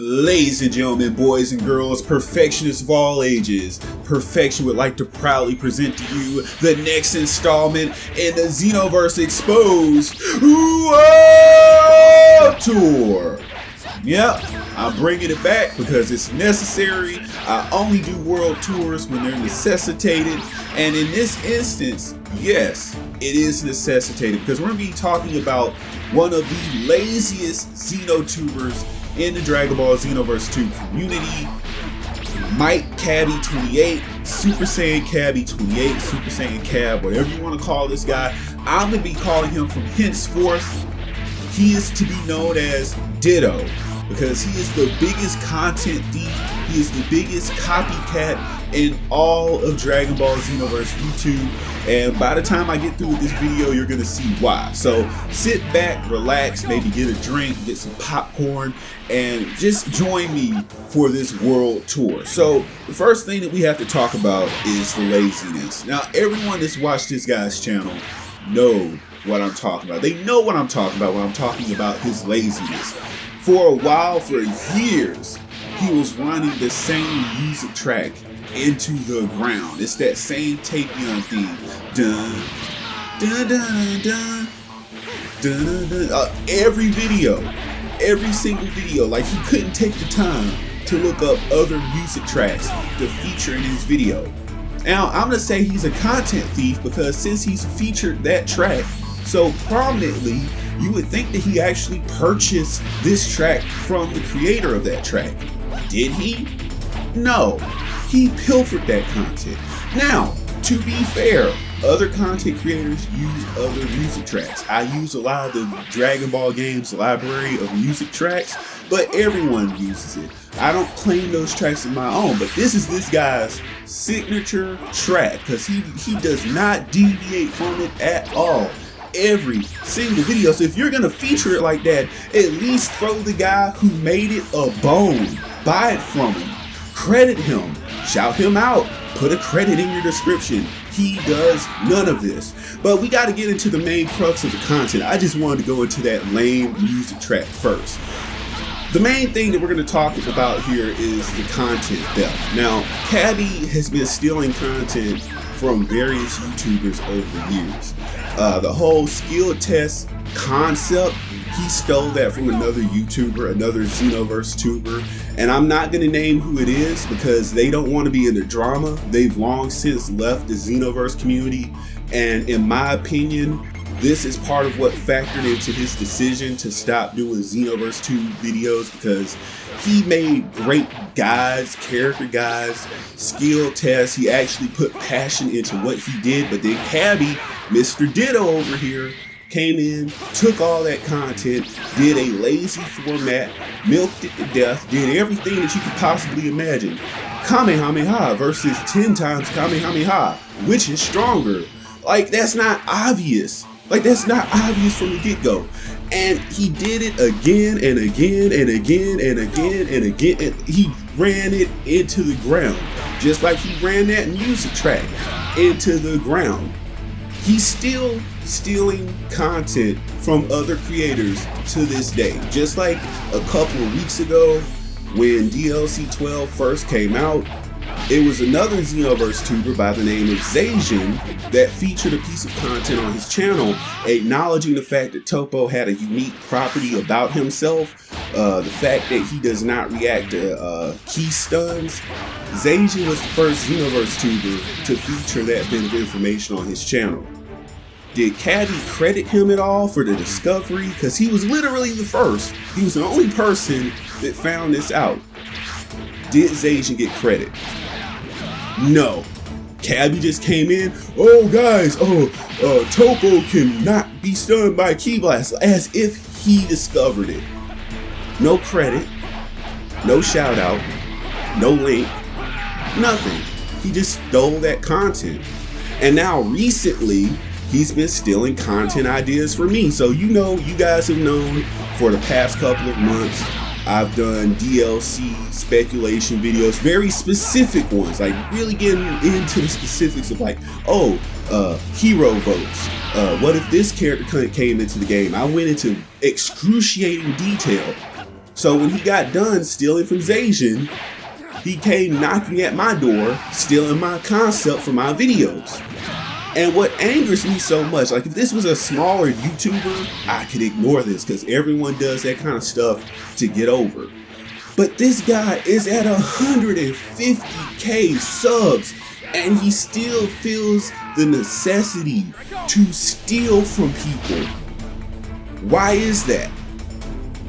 Ladies and gentlemen, boys and girls, perfectionists of all ages, Perfection would like to proudly present to you the next installment in the Xenoverse Exposed World Tour. Yep, I'm bringing it back because it's necessary. I only do world tours when they're necessitated, and in this instance, yes, it is necessitated because we're going to be talking about one of the laziest Xenotubers in the Dragon Ball Xenoverse 2 community, Cabby28, Super Saiyan Cabby28, Super Saiyan Cab, whatever you want to call this guy. I'm going to be calling him from henceforth. He is to be known as Ditto because he is the biggest content thief. He is the biggest copycat in all of Dragon Ball Xenoverse YouTube, and by the time I get through with this video, you're gonna see why. So sit back, relax, maybe get a drink, get some popcorn, and just join me for this world tour. So the first thing that we have to talk about is the laziness. Now, everyone that's watched this guy's channel know what I'm talking about. They know what I'm talking about when I'm talking about his laziness. For a while, for years, he was running the same music track into the ground. It's that same Tapion theme. Dun, dun, dun, dun, dun, dun, dun. Every video, every single video, like he couldn't take the time to look up other music tracks to feature in his video. Now, I'm gonna say he's a content thief because since he's featured that track so prominently, you would think that he actually purchased this track from the creator of that track. Did he? No. He pilfered that content. Now, to be fair, other content creators use other music tracks. I use a lot of the Dragon Ball games library of music tracks, but everyone uses it. I don't claim those tracks as my own, but this is this guy's signature track because he does not deviate from it at all. Every single video. So if you're gonna feature it like that, at least throw the guy who made it a bone. Buy it from him. Credit him. Shout him out. Put a credit in your description. He does none of this. But we got to get into the main crux of the content. I just wanted to go into that lame music track first. The main thing that we're going to talk about here is the content theft. Now, Cabby has been stealing content from various YouTubers over the years. The whole skill test concept, he stole that from another YouTuber, another Xenoverse tuber, and I'm not going to name who it is because they don't want to be in the drama. They've long since left the Xenoverse community, and in my opinion, this is part of what factored into his decision to stop doing Xenoverse 2 videos because he made great guides, character guides, skill tests. He actually put passion into what he did, but then Cabby, Mr. Ditto over here, came in, took all that content, did a lazy format, milked it to death, did everything that you could possibly imagine. Kamehameha versus 10 times Kamehameha. Which is stronger? Like, that's not obvious. Like, that's not obvious from the get-go. And he did it again and again and again and again and again. And he ran it into the ground. Just like he ran that music track into the ground. He's still stealing content from other creators to this day. Just like a couple of weeks ago when DLC 12 first came out, it was another Xenoverse tuber by the name of Saiyan that featured a piece of content on his channel acknowledging the fact that Topo had a unique property about himself, the fact that he does not react to key stuns. Saiyan was the first Xenoverse tuber to feature that bit of information on his channel. Did Cabby credit him at all for the discovery? Because he was literally the first. He was the only person that found this out. Did Saiyan get credit? No. Cabby just came in. Oh guys, Topo cannot be stunned by Key Blast, as if he discovered it. No credit, no shout out, no link, nothing. He just stole that content. And now recently, he's been stealing content ideas from me. So you know, you guys have known for the past couple of months, I've done DLC speculation videos, very specific ones, like really getting into the specifics of like, hero votes. What if this character came into the game? I went into excruciating detail So when he got done stealing from Zacian, he came knocking at my door, stealing my concept for my videos. And what angers me so much, like if this was a smaller YouTuber, I could ignore this because everyone does that kind of stuff to get over. But this guy is at 150K subs and he still feels the necessity to steal from people. Why is that?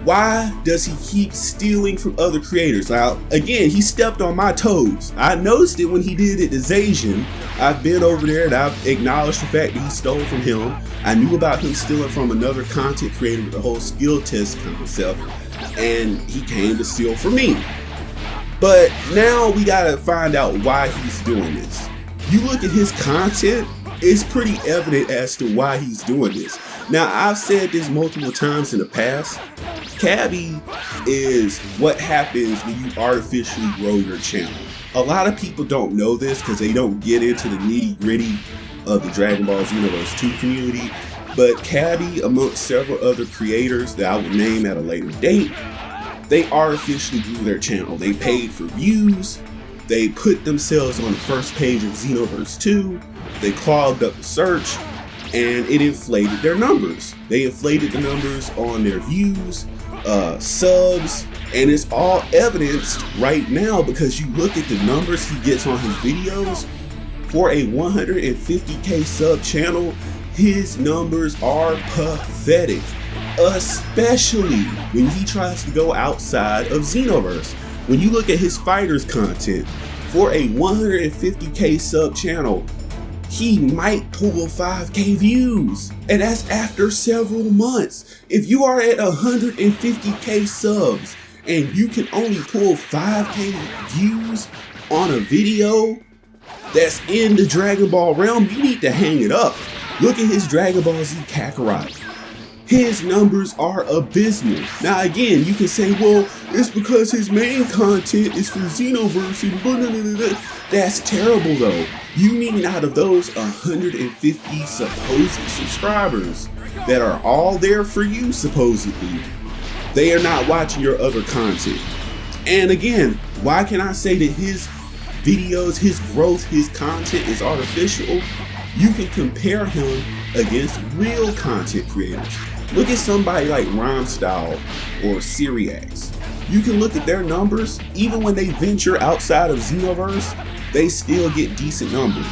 Why does he keep stealing from other creators? Now, again, he stepped on my toes. I noticed it when he did it to Zacian. I've been over there and I've acknowledged the fact that he stole from him. I knew about him stealing from another content creator with the whole skill test concept, and he came to steal from me. But now we gotta find out why he's doing this. You look at his content, it's pretty evident as to why he's doing this. Now, I've said this multiple times in the past. Cabby is what happens when you artificially grow your channel. A lot of people don't know this because they don't get into the nitty-gritty of the Dragon Ball Xenoverse 2 community, but Cabby, amongst several other creators that I will name at a later date, they artificially grew their channel. They paid for views, they put themselves on the first page of Xenoverse 2, they clogged up the search, and it inflated their numbers. They inflated the numbers on their views, subs, and it's all evidenced right now because you look at the numbers he gets on his videos. For a 150K sub channel, his numbers are pathetic, especially when he tries to go outside of Xenoverse. When you look at his fighters content, for a 150K sub channel, he might pull 5K views, and that's after several months. If you are at 150K subs and you can only pull 5K views on a video that's in the Dragon Ball realm, you need to hang it up. Look at his Dragon Ball Z Kakarot. His numbers are abysmal. Now again, you can say, well, it's because his main content is for Xenoverse and blah, blah, blah, blah. That's terrible though. You mean out of those 150 supposed subscribers that are all there for you supposedly, they are not watching your other content. And again, why can I say that his videos, his growth, his content is artificial? You can compare him against real content creators. Look at somebody like Rhymestyle or Syriax. You can look at their numbers. Even when they venture outside of Xenoverse, they still get decent numbers.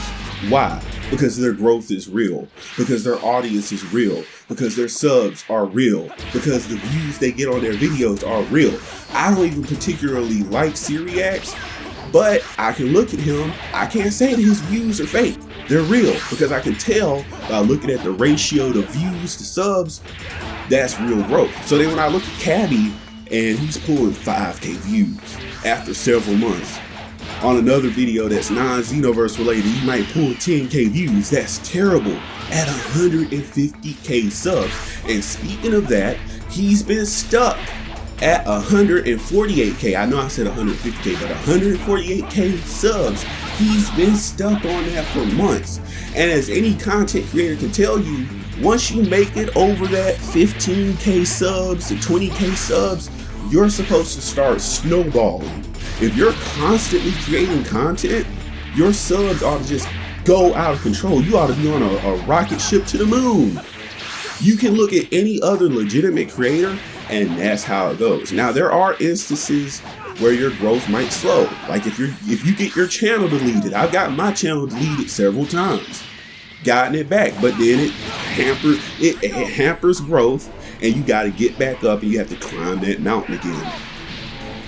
Why? Because their growth is real, because their audience is real, because their subs are real, because the views they get on their videos are real. I don't even particularly like Syriax, but I can look at him, I can't say that his views are fake. They're real because I can tell by looking at the ratio to views to subs, that's real growth. So then when I look at Cabby and he's pulling 5K views after several months, on another video that's non-Xenoverse related, he might pull 10K views. That's terrible at 150K subs. And speaking of that, he's been stuck at 148K. I know I said 150K, but 148K subs. He's been stuck on that for months. And as any content creator can tell you, once you make it over that 15K subs to 20K subs, you're supposed to start snowballing. If you're constantly creating content, your subs ought to just go out of control. You ought to be on a rocket ship to the moon. You can look at any other legitimate creator and that's how it goes. Now there are instances where your growth might slow. Like if you get your channel deleted, I've gotten my channel deleted several times, gotten it back, but then it hampers growth and you got to get back up and you have to climb that mountain again.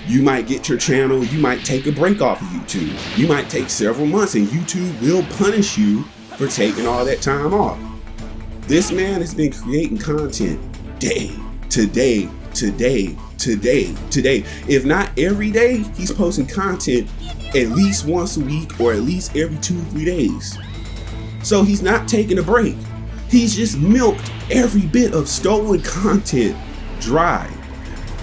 You might get your channel, you might take a break off of YouTube. You might take several months and YouTube will punish you for taking all that time off. This man has been creating content day to day to day to day to day. If not every day, he's posting content at least once a week or at least every 2 or 3 days. So he's not taking a break. He's just milked every bit of stolen content dry.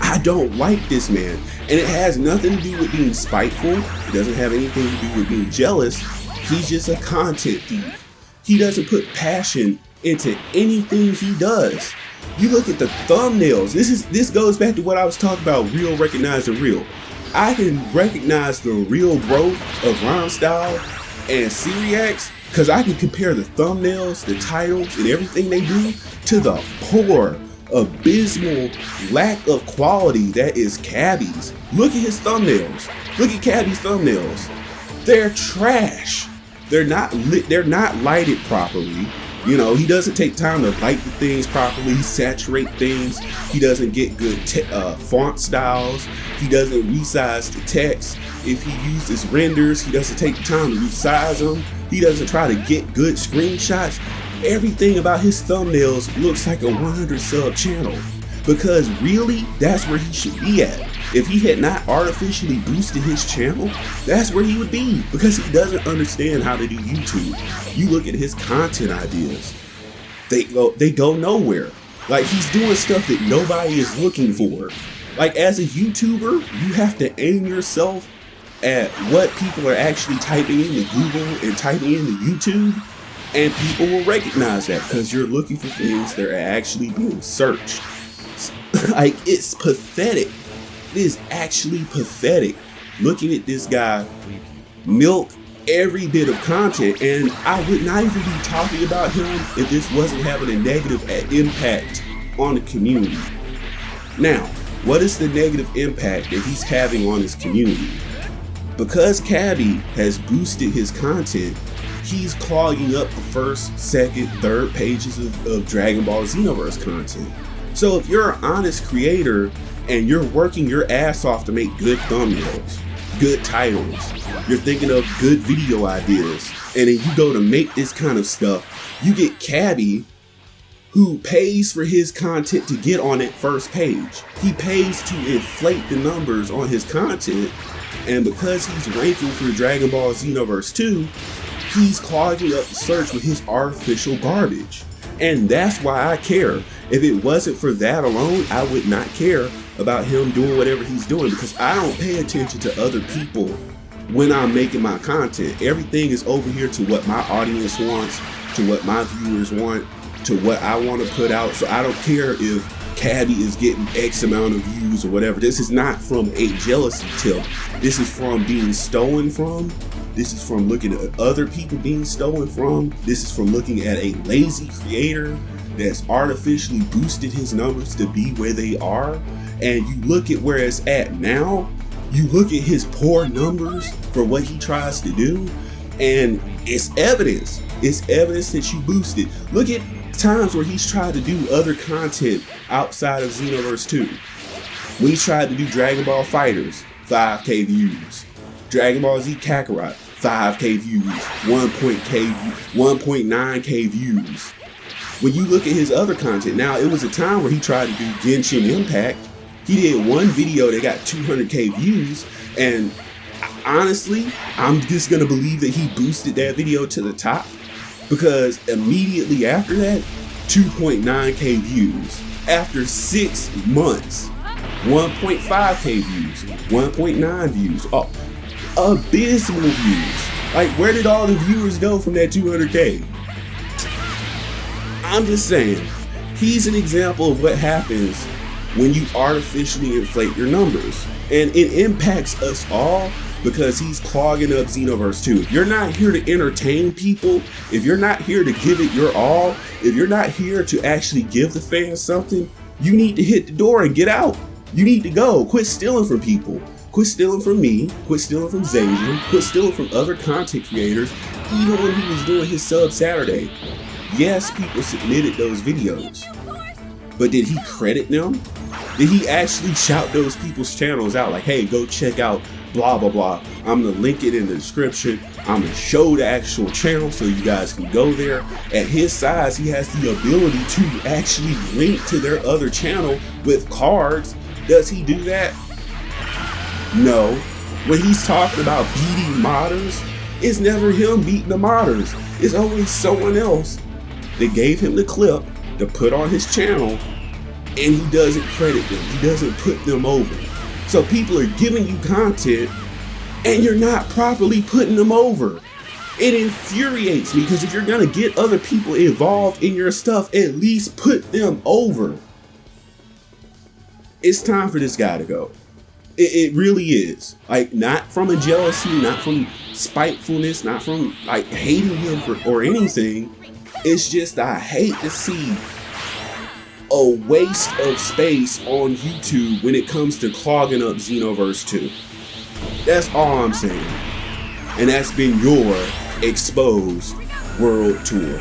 I don't like this man. And it has nothing to do with being spiteful. It doesn't have anything to do with being jealous. He's just a content thief. He doesn't put passion into anything he does. You look at the thumbnails. This goes back to what I was talking about, real recognize the real. I can recognize the real growth of Rhyme Style and Syriax because I can compare the thumbnails, the titles, and everything they do to the poor, abysmal lack of quality that is Cabby's. Look at his thumbnails. Look at Cabby's thumbnails. They're trash. They're not lit. They're not lighted properly. You know, he doesn't take time to light the things properly, saturate things. He doesn't get good font styles. He doesn't resize the text. If he uses renders, he doesn't take the time to resize them. He doesn't try to get good screenshots. Everything about his thumbnails looks like a 100 sub channel, because really, that's where he should be at. If he had not artificially boosted his channel, that's where he would be, because he doesn't understand how to do YouTube. You look at his content ideas, they go nowhere. Like, he's doing stuff that nobody is looking for. Like, as a YouTuber, you have to aim yourself at what people are actually typing into Google and typing into YouTube, and people will recognize that because you're looking for things that are actually being searched. Like, it's pathetic. It is actually pathetic looking at this guy milk every bit of content, and I would not even be talking about him if this wasn't having a negative impact on the community. Now, what is the negative impact that he's having on his community? Because Cabby has boosted his content, he's clogging up the first, second, third pages of Dragon Ball Xenoverse content. So if you're an honest creator and you're working your ass off to make good thumbnails, good titles, you're thinking of good video ideas, and then you go to make this kind of stuff, you get Cabby, who pays for his content to get on that first page. He pays to inflate the numbers on his content, and because he's ranking for Dragon Ball Xenoverse 2, he's clogging up the search with his artificial garbage. And that's why I care. If it wasn't for that alone, I would not care about him doing whatever he's doing, because I don't pay attention to other people when I'm making my content. Everything is over here to what my audience wants, to what my viewers want, to what I want to put out. So I don't care if Cabby is getting X amount of views or whatever. This is not from a jealousy tip. This is from being stolen from. This is from looking at other people being stolen from. This is from looking at a lazy creator that's artificially boosted his numbers to be where they are. And you look at where it's at now, you look at his poor numbers for what he tries to do, and it's evidence. It's evidence that you boosted. Look at times where he's tried to do other content outside of Xenoverse 2. When he tried to do Dragon Ball Fighters, 5K views. Dragon Ball Z Kakarot, 5K views, 1.9K views. When you look at his other content, now it was a time where he tried to do Genshin Impact. He did one video that got 200K views, and honestly, I'm just gonna believe that he boosted that video to the top, because immediately after that, 2.9K views. After 6 months, 1.5K views, 1.9 views. Oh, abysmal views. Like, where did all the viewers go from that 200K? I'm just saying, he's an example of what happens when you artificially inflate your numbers. And it impacts us all, because he's clogging up Xenoverse 2. If you're not here to entertain people, if you're not here to give it your all, if you're not here to actually give the fans something, you need to hit the door and get out. You need to go. Quit stealing from people. Quit stealing from me. Quit stealing from Xavier. Quit stealing from other content creators, even when he was doing his Sub Saturday. Yes, people submitted those videos, but did he credit them? Did he actually shout those people's channels out like, hey, go check out blah, blah, blah. I'm gonna link it in the description. I'm gonna show the actual channel so you guys can go there. At his size, he has the ability to actually link to their other channel with cards. Does he do that? No. When he's talking about beating modders, it's never him beating the modders. It's always someone else that gave him the clip to put on his channel, and he doesn't credit them. He doesn't put them over. So people are giving you content and you're not properly putting them over. It infuriates me because if you're gonna get other people involved in your stuff, at least put them over. It's time for this guy to go. It really is. Like, not from a jealousy, not from spitefulness, not from like hating him or anything. It's just I hate to see a waste of space on YouTube when it comes to clogging up Xenoverse 2. That's all I'm saying. And that's been your Exposed World Tour.